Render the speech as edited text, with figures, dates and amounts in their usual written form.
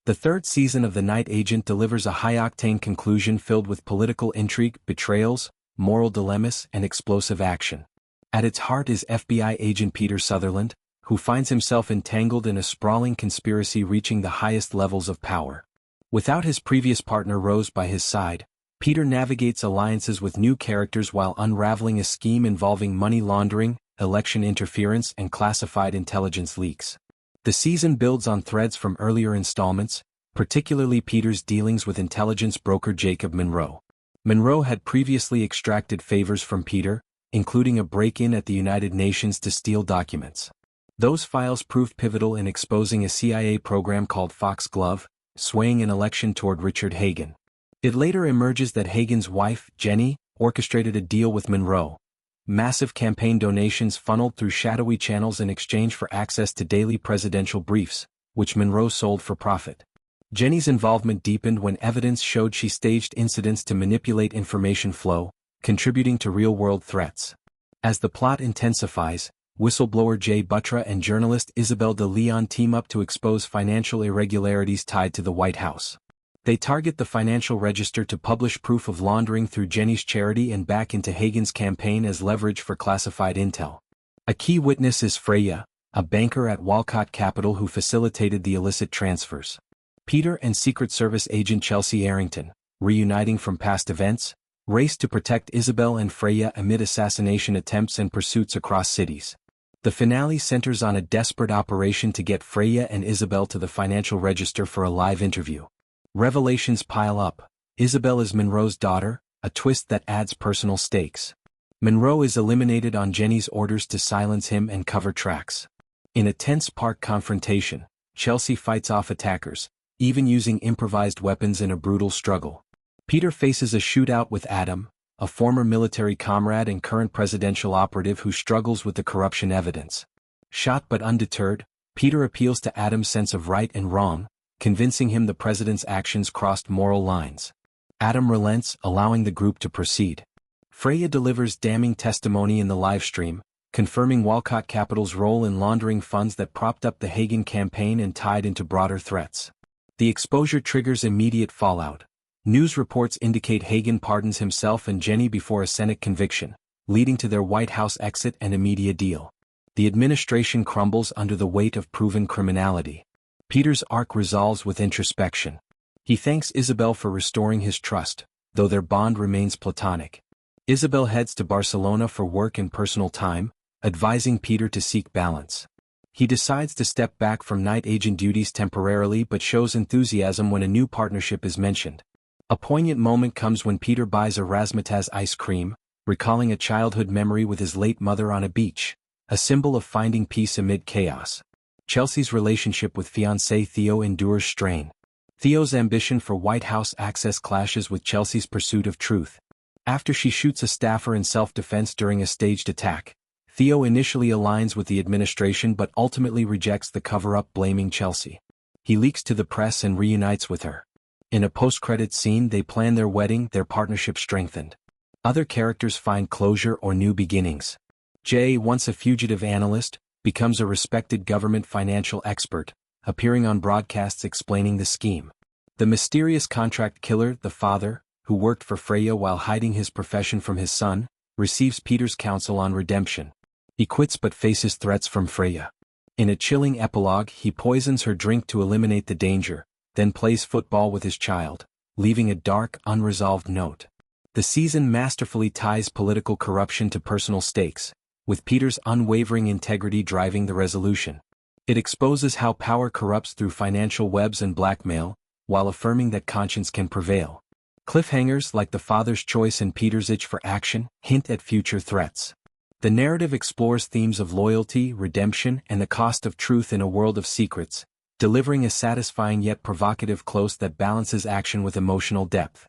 The third season of The Night Agent delivers a high-octane conclusion filled with political intrigue, betrayals, moral dilemmas, and explosive action. At its heart is FBI agent Peter Sutherland, who finds himself entangled in a sprawling conspiracy reaching the highest levels of power. Without his previous partner Rose by his side, Peter navigates alliances with new characters while unraveling a scheme involving money laundering, election interference, and classified intelligence leaks. The season builds on threads from earlier installments, particularly Peter's dealings with intelligence broker Jacob Monroe. Monroe had previously extracted favors from Peter, including a break-in at the United Nations to steal documents. Those files proved pivotal in exposing a CIA program called Foxglove, swaying an election toward Richard Hagan. It later emerges that Hagan's wife, Jenny, orchestrated a deal with Monroe. Massive campaign donations funneled through shadowy channels in exchange for access to daily presidential briefs, which Monroe sold for profit. Jenny's involvement deepened when evidence showed she staged incidents to manipulate information flow, contributing to real-world threats. As the plot intensifies, whistleblower Jay Batra and journalist Isabel De Leon team up to expose financial irregularities tied to the White House. They target the financial register to publish proof of laundering through Jenny's charity and back into Hagan's campaign as leverage for classified intel. A key witness is Freya, a banker at Walcott Capital who facilitated the illicit transfers. Peter and Secret Service agent Chelsea Arrington, reuniting from past events, race to protect Isabel and Freya amid assassination attempts and pursuits across cities. The finale centers on a desperate operation to get Freya and Isabel to the financial register for a live interview. Revelations pile up. Isabel is Monroe's daughter, a twist that adds personal stakes. Monroe is eliminated on Jenny's orders to silence him and cover tracks. In a tense park confrontation, Chelsea fights off attackers, even using improvised weapons in a brutal struggle. Peter faces a shootout with Adam, a former military comrade and current presidential operative who struggles with the corruption evidence. Shot but undeterred, Peter appeals to Adam's sense of right and wrong, convincing him the president's actions crossed moral lines. Adam relents, allowing the group to proceed. Freya delivers damning testimony in the livestream, confirming Walcott Capital's role in laundering funds that propped up the Hagan campaign and tied into broader threats. The exposure triggers immediate fallout. News reports indicate Hagan pardons himself and Jenny before a Senate conviction, leading to their White House exit and a media deal. The administration crumbles under the weight of proven criminality. Peter's arc resolves with introspection. He thanks Isabel for restoring his trust, though their bond remains platonic. Isabel heads to Barcelona for work and personal time, advising Peter to seek balance. He decides to step back from night agent duties temporarily but shows enthusiasm when a new partnership is mentioned. A poignant moment comes when Peter buys a razzmatazz ice cream, recalling a childhood memory with his late mother on a beach, a symbol of finding peace amid chaos. Chelsea's relationship with fiancé Theo endures strain. Theo's ambition for White House access clashes with Chelsea's pursuit of truth. After she shoots a staffer in self-defense during a staged attack, Theo initially aligns with the administration but ultimately rejects the cover-up, blaming Chelsea. He leaks to the press and reunites with her. In a post-credits scene they plan their wedding, their partnership strengthened. Other characters find closure or new beginnings. Jay, once a fugitive analyst, becomes a respected government financial expert, appearing on broadcasts explaining the scheme. The mysterious contract killer, the father, who worked for Freya while hiding his profession from his son, receives Peter's counsel on redemption. He quits but faces threats from Freya. In a chilling epilogue, he poisons her drink to eliminate the danger, then plays football with his child, leaving a dark, unresolved note. The season masterfully ties political corruption to personal stakes, with Peter's unwavering integrity driving the resolution. It exposes how power corrupts through financial webs and blackmail, while affirming that conscience can prevail. Cliffhangers like the father's choice and Peter's itch for action hint at future threats. The narrative explores themes of loyalty, redemption, and the cost of truth in a world of secrets, delivering a satisfying yet provocative close that balances action with emotional depth.